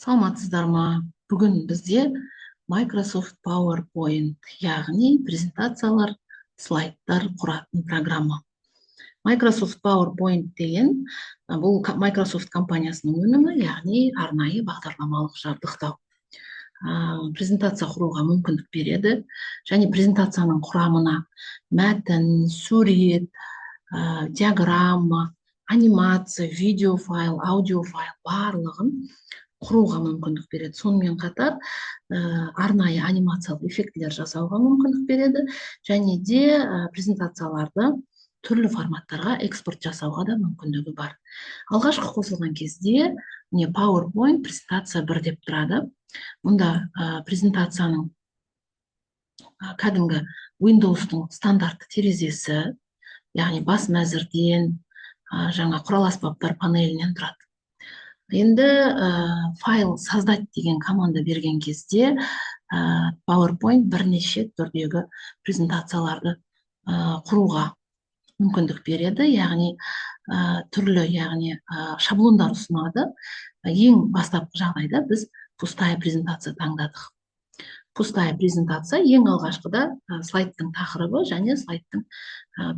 Саламатсыздар ма? Бүгін бізде Microsoft PowerPoint, яғни презентациялар, слайдтар құратын программа. Microsoft PowerPoint деген бұл Microsoft компаниясының өнімі, яғни арнайы бағдарламалық жабдықтау. Презентация құруға мүмкіндік береді, және презентацияның құрамына мәтін, сурет, диаграмма, анимация, видео файл, аудио файл барлығын құруға мүмкіндік береді. Сонымен қатар арнайы анимациялық эффектілер жасауға мүмкіндік береді, және де презентацияларды түрлі форматтарға экспорт жасауға да мүмкіндігі бар. Алғашқы қосылған кезде PowerPoint презентация 1 деп тұрады. Мұнда презентацияның кәдімгі Windows-тың стандартты терезесі, яғни бас мәзірден жаңа құрал аспаптар панелінен тұрады. Енді файл создать деген команда берген кезде PowerPoint бірнеше түрдегі презентацияларды құруға мүмкіндік береді, яғни түрлі, шаблондар ұсынады. Ең бастапқы жағдайда біз пустая презентация таңдадық. Пустая презентация ең алғашқыда слайдтың тақырыбы және слайдтың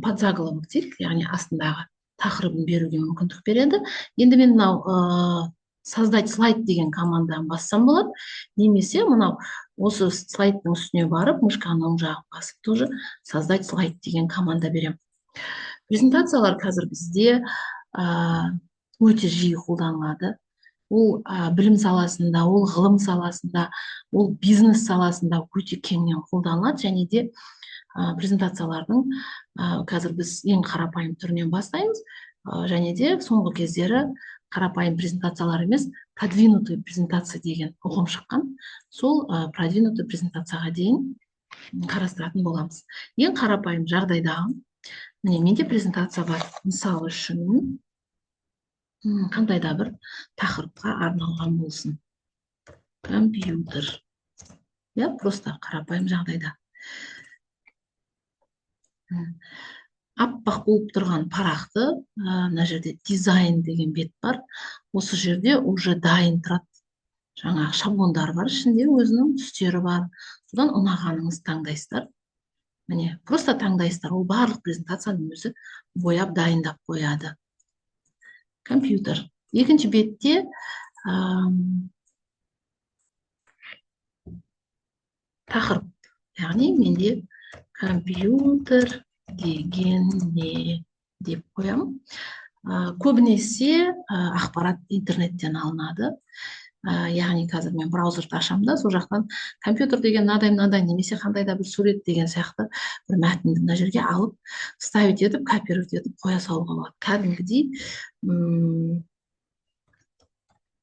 подзаголовок дейді, яғни астындағы тақырыбын беруге мүмкіндік береді. Енді мен мынау создать слайд деген командадан бассам болады, немесе мынау осы слайдтың үстіне барып, мышканың оң жағын басып тоже создать слайд деген команда берем. Презентациялар қазір бізде өте жиі қолданылады. Ол білім саласында, ол ғылым саласында, ол бизнес саласында өте кеңінен қолданылады, және де презентациялардың қазір біз ең қарапайым түрінен бастаймыз, және де соңғы кездері қарапайым презентациялар емес, продвинутый презентация деген ұғым шыққан. Сол продвинутый презентацияға дейін қарастыратын боламыз. Ең қарапайым жағдайдағы, менде презентация бар. Мысалы үшін қандай да бір тақырыпқа арналған болсын. Компьютер. Просто қарапайым жағдайда. Аппақ болып тұрған парақты, мына жерде дизайн деген бет бар. Осы жерде уже дайын тұрады. Жаңағы шаблондар бар, ішінде өзінің түстері бар. Содан ұнағаныңыз таңдайсыздар. Міне, просто таңдайсыздар. Ол барлық презентацияның өзі бояп дайындап қояды. Компьютер. Екінші бетте тақырып. Яғни менде компьютер деген не деп қоямын. Көбінесе ақпарат интернеттен алынады. Яғни қазір мен браузерді ашамын да, сол жақтан компьютер деген мынадай, немесе қандай да бір сурет деген сияқты бір мәтінді мына жерге алып, ставить етіп, копировать етіп қоя салуға болады. Кәдімгідей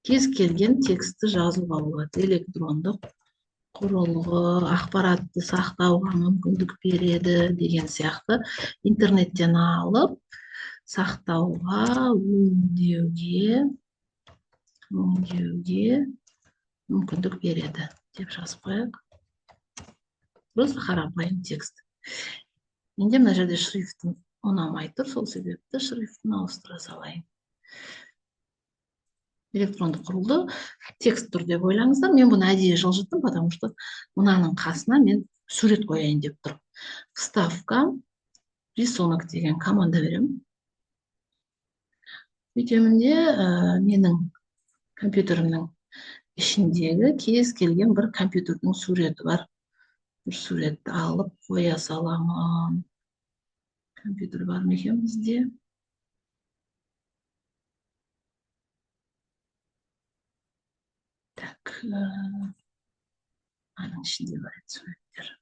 кез келген текстті жазуға болады. Электрондық құрылғы ақпаратты сақтауға мүмкіндік береді деген сияқты интернеттен алып сақтауға, өңдеуге мүмкіндік береді деп жазып қояйық. Просто қарапайым текст. Менде мына жерде шрифтің ұнамай тұр, сол себепті шрифтін ауыстыра салайын. Электрондық құрылды текст тұр деп ойлаңыздар. Мен бұны әдейі жылжыттым, потому что мынаның қасына мен сурет қояйын деп тұрмын. Вставка, рисунок деген команда беремін. Бүйтемін де менің компьютерімнің ішіндегі кез келген бір компьютердің суреті бар. Бір суретті алып қоя саламын. Компьютер бар ма екен бізде? Так, аның ішінде бар еді суреттер.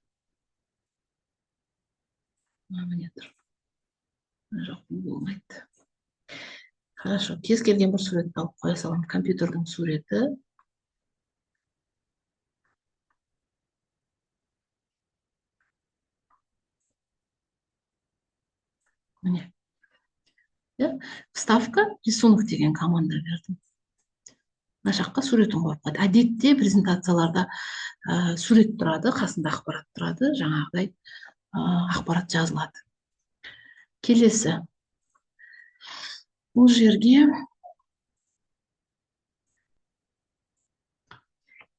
Міне тұр. Жоқ, болмайды. Хорошо, кез келген бір суретті алып қоя саламын. Компьютердің суреті. Міне. Вставка, рисунок деген команда бердім. Мына жаққа суретін қойып қойды. Әдетте презентацияларда сурет тұрады, қасында ақпарат тұрады, жаңағыдай ақпарат жазылады. Келесі. Бұл жерге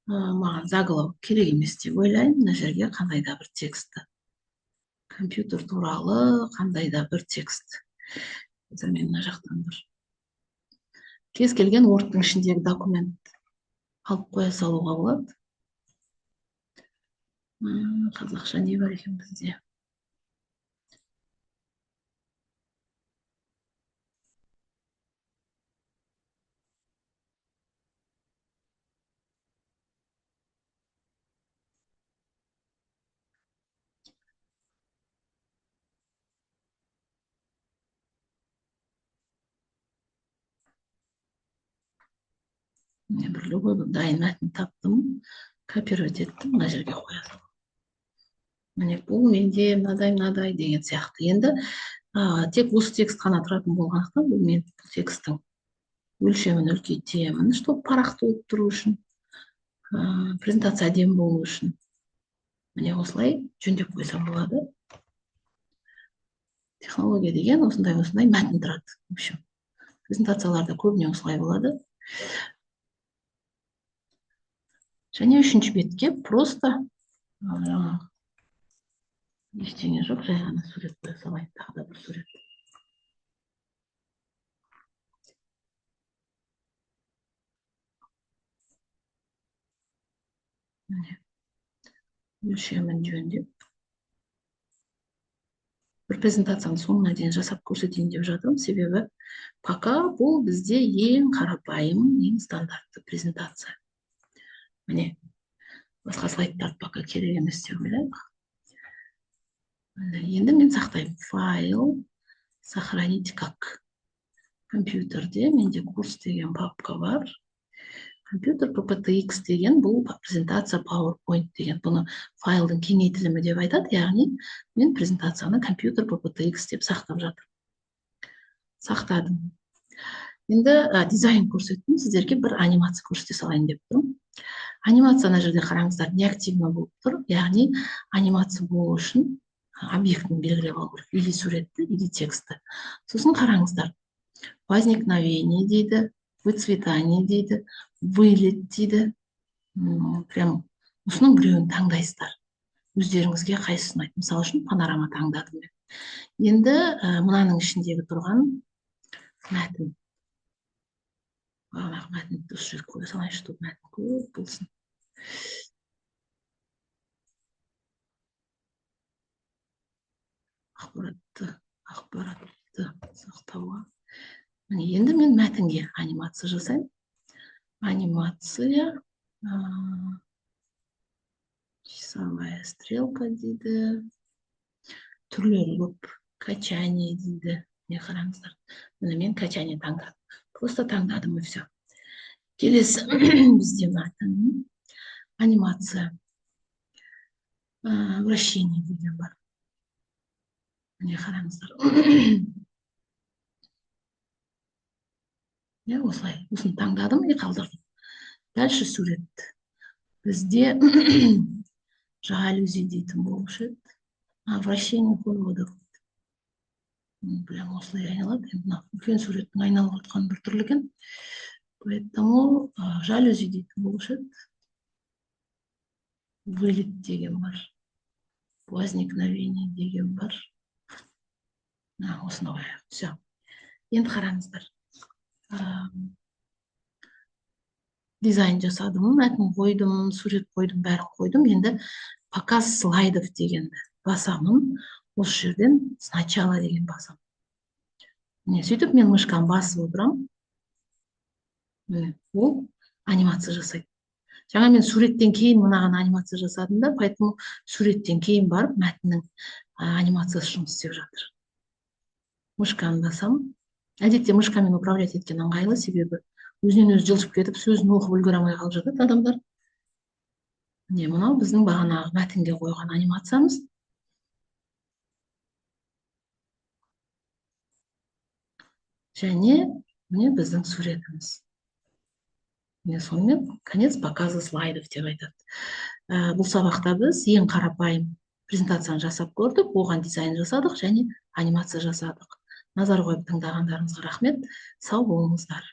маған заголовок керек емес деп ойлаймын. Мына жерге қандай да бір текстті, компьютер туралы қандай да бір текст. Қазір мен мына жақтан бір кез келген Word-тың ішіндегі документ алып қоя салуға болады. Қазақша не бар екен бізде? Мен бір любой дайын мәтін таптым, копировать еттім, мына жерге қоя салдым. Міне бұл менде мынадай деген сияқты. Енді тек осы текст қана тұратын болғандықтан бұл мен тексттің өлшемін үлкейтемін, чтобы парақты болып тұру үшін, презентация әдемі болу үшін. Міне осылай жөндеп қойсам болады. Технология деген осындай мәтін тұрады. В общем, презентацияларда көбіне осылай болады. Және үшінші бетке просто ештеңе жоқ, жай ғана сурет қоя салайын, тағы да бір сурет. Өлшемін жөндеп бір презентацияны соңына дейін жасап көрсетейін деп жатырмын, себебі пока бұл бізде ең қарапайым, ең стандартты презентация. Міне басқа слайдтарды пока керек емес деп ойлаймын. Енді мен сақтаймын. Файл, сохранить как. Компьютерде менде курс деген папка бар. Компьютер PPTX деген бұл презентация PowerPoint деген. Бұны файлдың кеңейтілімі деп айтады, яғни мен презентацияны компьютер PPTX деп сақтап жатырмын. Сақтадым. Енді дизайн көрсеттім, сіздерге бір анимация көрсете салайын деп тұрмын. Анимация ана жерде қараңыздар, неактивно болып тұр, яғни анимация болу үшін объектін белгілеп алу керек, или суретті, или текстті. Сосын қараңыздар, возникновение дейді, выцветание дейді, вылет дейді. Прям осының біреуін таңдайсыздар. Өздеріңізге қайсысын ұнайды. Мысалы үшін панорама таңдадым мен. Енді мынаның ішіндегі тұрған мәтін. Бағанағы мәтінді осы жерге қоя салайын, чтобы мәтін көп болсын. Ақпаратты сақтауға. Енді мен мәтінге анимация жасаймын. Анимация, часовая стрелка дейді, түрлері көп, качание дейді. Не қараңыздар, мен качание таңдадым. Просто таңдадым и все. Келесі бізде мәтін, анимация, вращение деген бар. Міне қараңыздар. Осылай, осыны таңдадым и қалдырдым. Дальше сурет. Бізде жалюзи дейтін болушы еді. Вращение хода. Прям осылай айналады. Үлкен суреттің айналып жатқан бір түрлі екен. Поэтому жалюзи дейтін болушы еді. Вылет деген бар. Возникновение деген бар. Осыны қояйық. Все. Енді қараңыздар. Дизайн жасадым, мәтін қойдым, сурет қойдым, бәрін қойдым. Енді показ слайдов дегенді басамын. Осы жерден сначала деген басамын. Сөйтіп мен мышканы басып отырамын. Ол анимация жасайды. Жаңа мен суреттен кейін мынаған анимация жасадым да, поэтому суреттен кейін барып мәтіннің анимациясы жұмыс істеп жатыр. Мышканы басамын. Әдетте мышкамен управлять еткен ыңғайлы, себебі өзінен өзі жылжып кетіп, сөзін оқып үлгере алмай қалып жатады адамдар. Мынау біздің бағанағы мәтінге қойған анимациямыз. Және міне біздің суретіміз. Сонымен конец показа слайдов деп айтады. Бұл сабақта біз ең қарапайым презентацияны жасап көрдік, оған дизайн жасадық және анимация жасадық. Назар қойып тыңдағандарыңызға рахмет. Сау болыңыздар.